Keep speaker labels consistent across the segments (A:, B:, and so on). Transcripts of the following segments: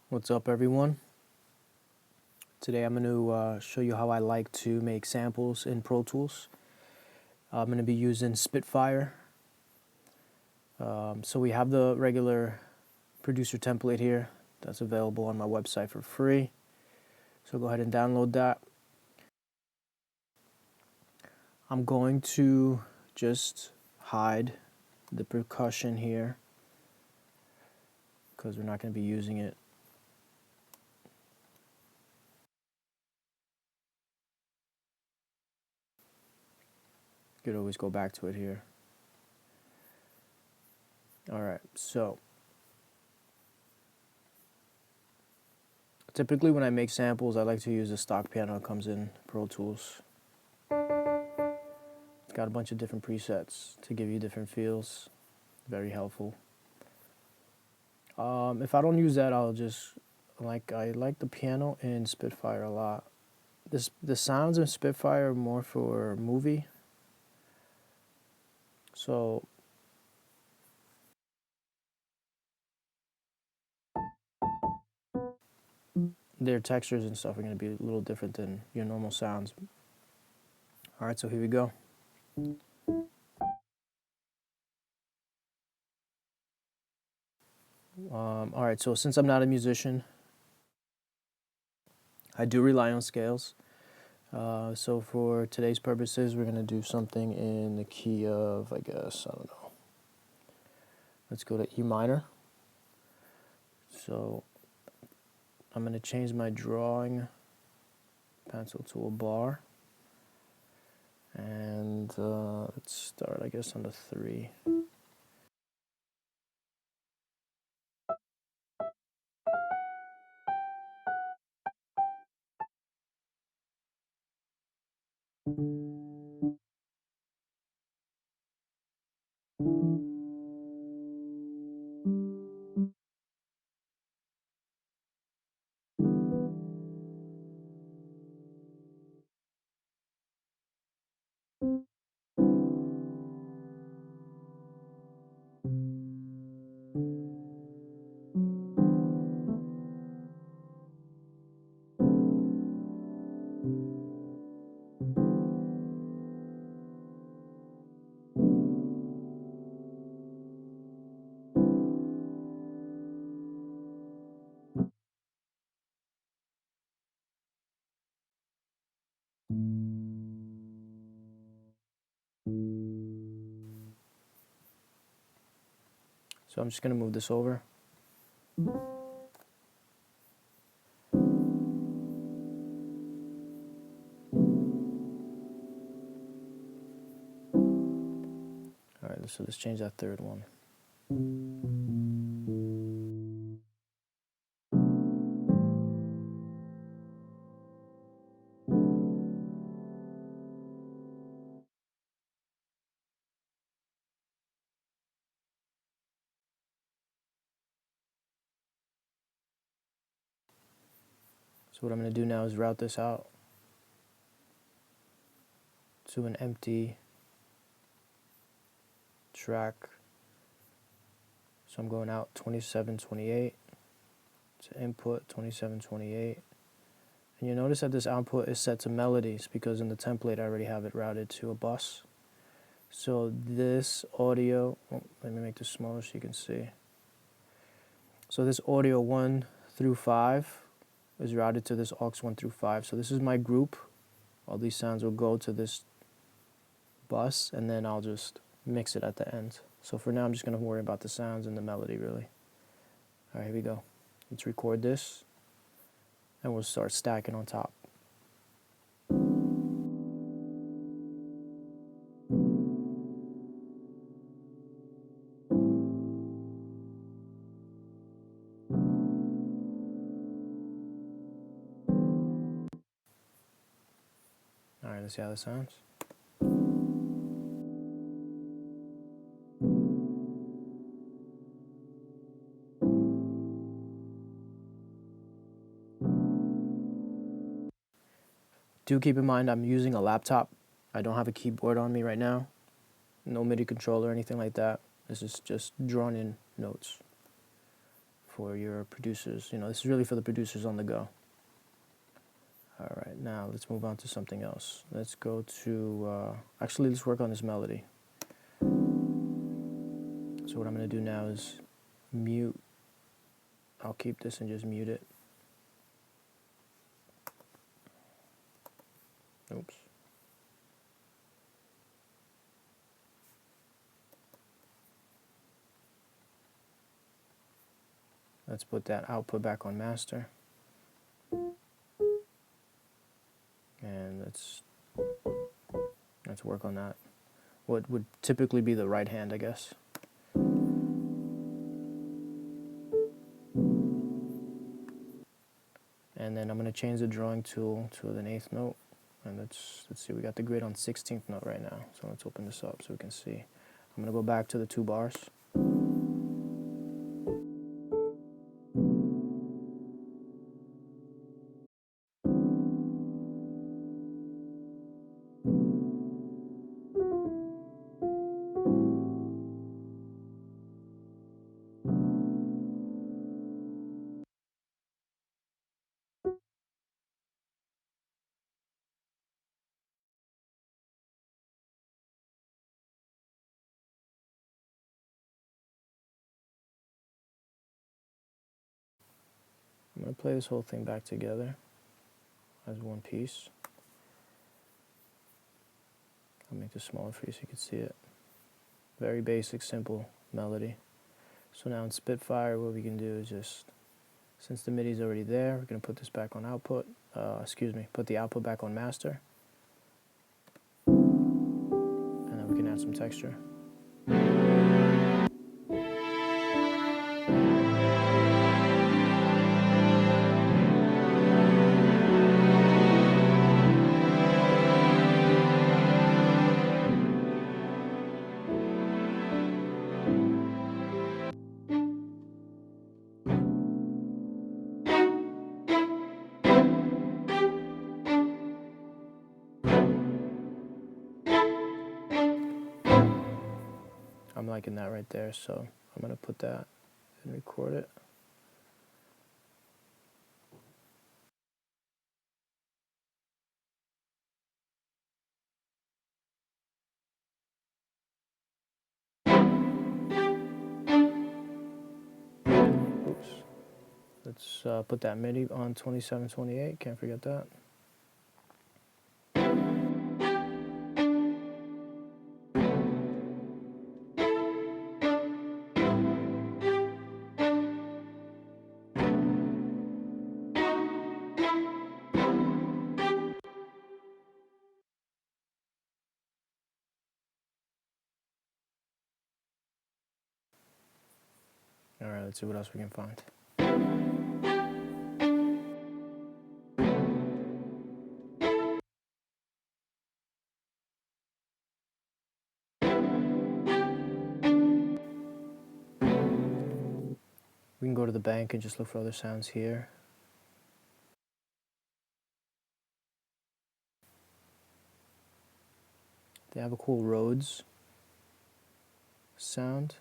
A: What's up, everyone? Today I'm going to show you how I like to make samples in Pro Tools. I'm going to be using Spitfire. So we have the regular producer template here that's available on my website for free. So go ahead and download that. I'm going to just hide the percussion here because we're not going to be using it. You could always go back to it here. Alright, so typically when I make samples, I like to use the stock piano that comes in Pro Tools. It's got a bunch of different presets to give you different feels. Very helpful. If I don't use that, I'll just I like the piano in Spitfire a lot. The sounds in Spitfire are more for movie. So their textures and stuff are going to be a little different than your normal sounds. Alright, so here we go. Alright, so since I'm not a musician, I do rely on scales. So for today's purposes, we're going to do something in the key of, I guess, I don't know. Let's go to E minor. So I'm going to change my drawing pencil to a bar. And let's start, I guess, on the 3. So I'm just going to move this over. Alright, so let's change that third one. So what I'm going to do now is route this out to an empty track. So I'm going out 2728 to input 2728. And you notice that this output is set to melodies because in the template I already have it routed to a bus. So this audio, let me make this smaller so you can see. So this audio 1 through 5 is routed to this aux 1 through 5. So this is my group. All these sounds will go to this bus and then I'll just mix it at the end. So for now I'm just going to worry about the sounds and the melody really. Alright, here we go. Let's record this and we'll start stacking on top. Alright, let's see how this sounds. Do keep in mind I'm using a laptop. I don't have a keyboard on me right now. No MIDI controller or anything like that. This is just drawn in notes for your producers. You know, this is really for the producers on the go. All right, now let's move on to something else. Let's go to, actually let's work on this melody. So what I'm going to do now is mute. I'll keep this and just mute it. Oops. Let's put that output back on master. And let's work on that. What would typically be the right hand, I guess. And then I'm going to change the drawing tool to an 8th note. And let's see, we got the grid on 16th note right now. So let's open this up so we can see. I'm going to go back to the 2 bars. I'm going to play this whole thing back together as one piece. I'll make this smaller for you so you can see it. Very basic, simple melody. So now in Spitfire, what we can do is just, since the MIDI is already there, we're going to put this back on output. Put the output back on master. And then we can add some texture. I'm liking that right there, so I'm going to put that and record it. Oops. Let's put that MIDI on 2728, can't forget that. All right, let's see what else we can find. We can go to the bank and just look for other sounds here. They have a cool Rhodes sound.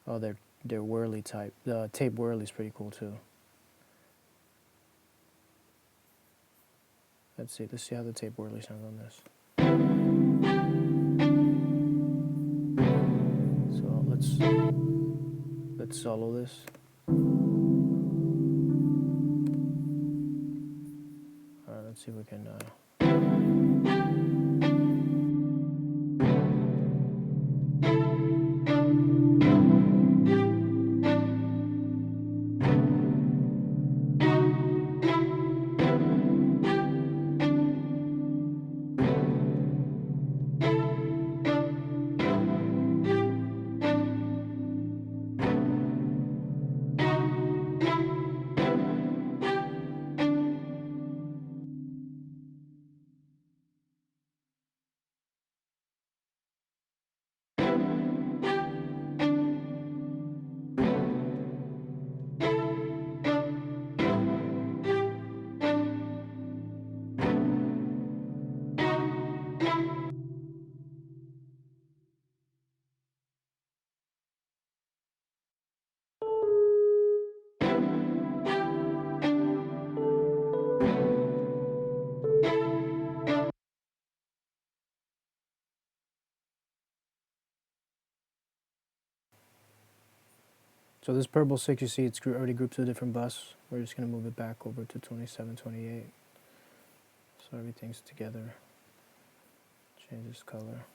A: Oh, they're whirly type. The tape whirly is pretty cool too. Let's see how the tape whirly sounds on this. So let's solo this. All right, let's see if we can. So this purple 6, you see it's already grouped to a different bus. We're just going to move it back over to 2728. So everything's together. Change this color.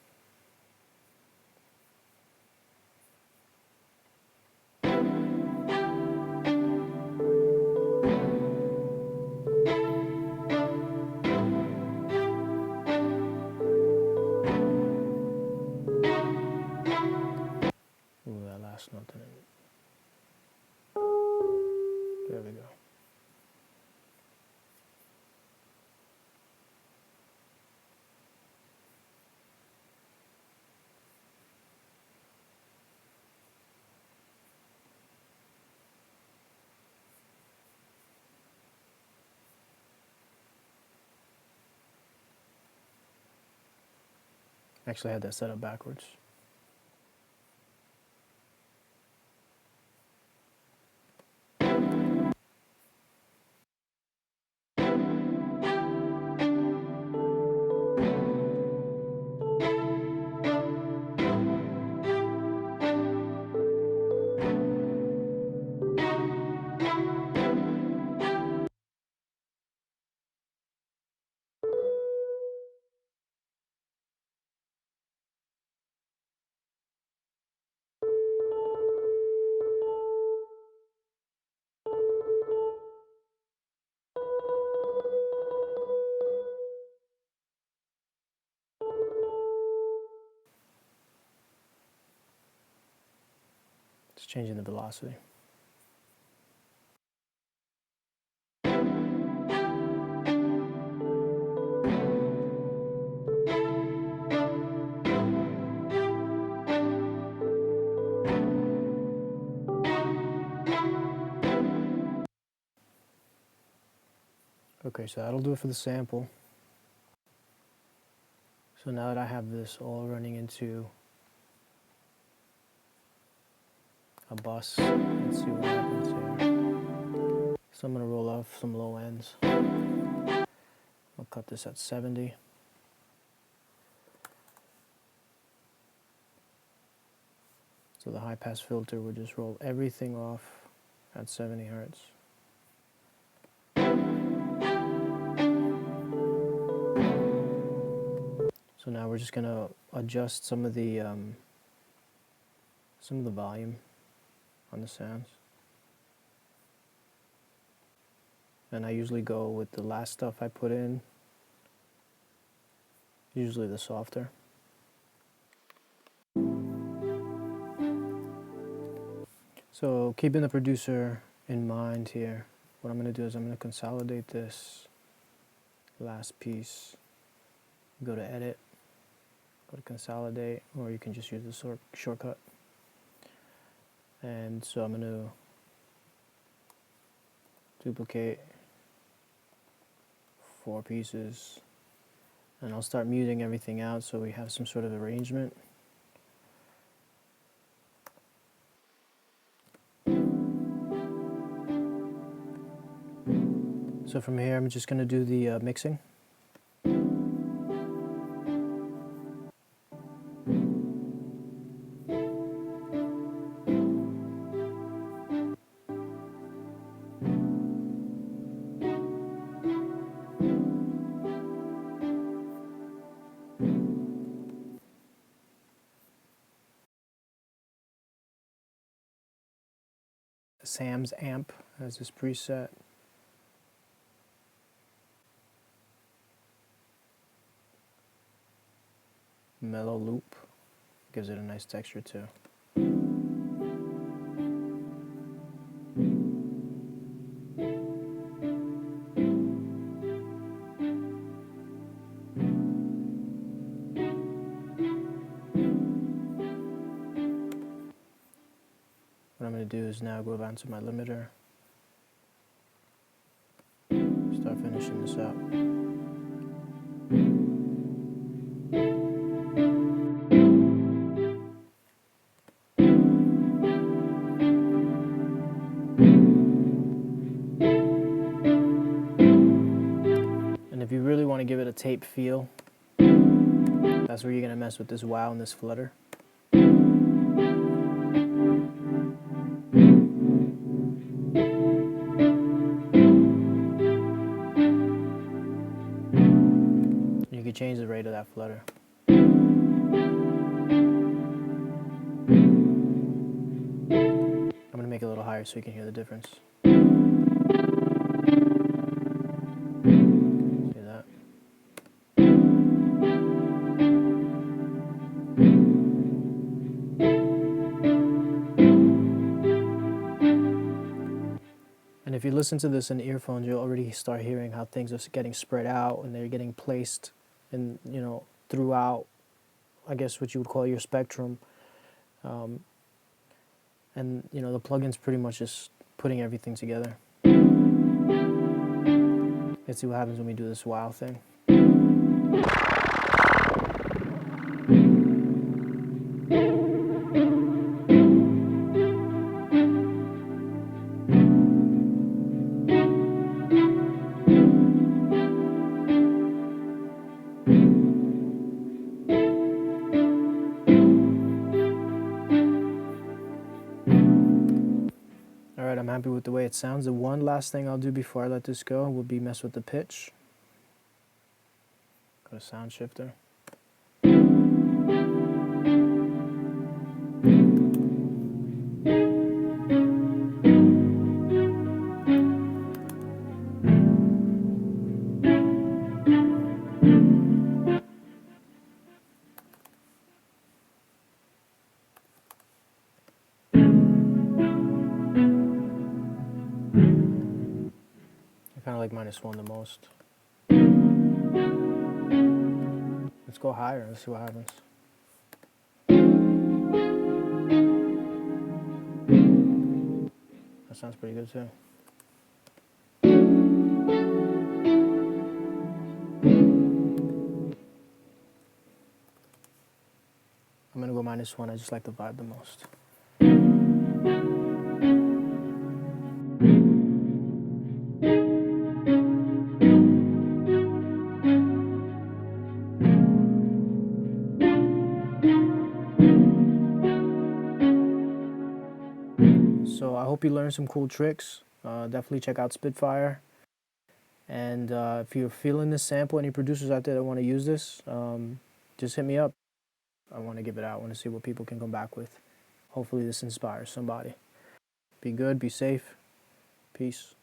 A: Ooh, that last note didn't. There we go. Actually, I had that set up backwards. Just changing the velocity. Okay, so that'll do it for the sample. So now that I have this all running into a bus, let's see what happens here. So I'm going to roll off some low ends. I'll cut this at 70. So the high pass filter would just roll everything off at 70 hertz. So now we're just going to adjust some of the volume on the sounds. And I usually go with the last stuff I put in, usually the softer. So keeping the producer in mind here, what I'm going to do is I'm going to consolidate this last piece, go to edit, go to consolidate, or you can just use the shortcut. And so I'm going to duplicate 4 pieces, and I'll start muting everything out so we have some sort of arrangement. So from here I'm just going to do the mixing. Sam's amp has this preset. Mellow loop gives it a nice texture too. What I'm going to do is now go down to my limiter, start finishing this up. And if you really want to give it a tape feel, that's where you're going to mess with this wow and this flutter. change the rate of that flutter. I'm going to make it a little higher so you can hear the difference. See that? And if you listen to this in earphones, you'll already start hearing how things are getting spread out and they're getting placed in, you know, throughout, I guess what you would call your spectrum. And, you know, the plugin's pretty much just putting everything together. Let's see what happens when we do this wow thing. Alright, I'm happy with the way it sounds. The one last thing I'll do before I let this go will be mess with the pitch. Go to sound shifter. I kind of like -1 the most. Let's go higher. Let's see what happens. That sounds pretty good too. I'm gonna go -1. I just like the vibe the most. So I hope you learned some cool tricks. Definitely check out Spitfire. And if you're feeling this sample, any producers out there that want to use this, just hit me up. I want to give it out. I want to see what people can come back with. Hopefully this inspires somebody. Be good, be safe. Peace.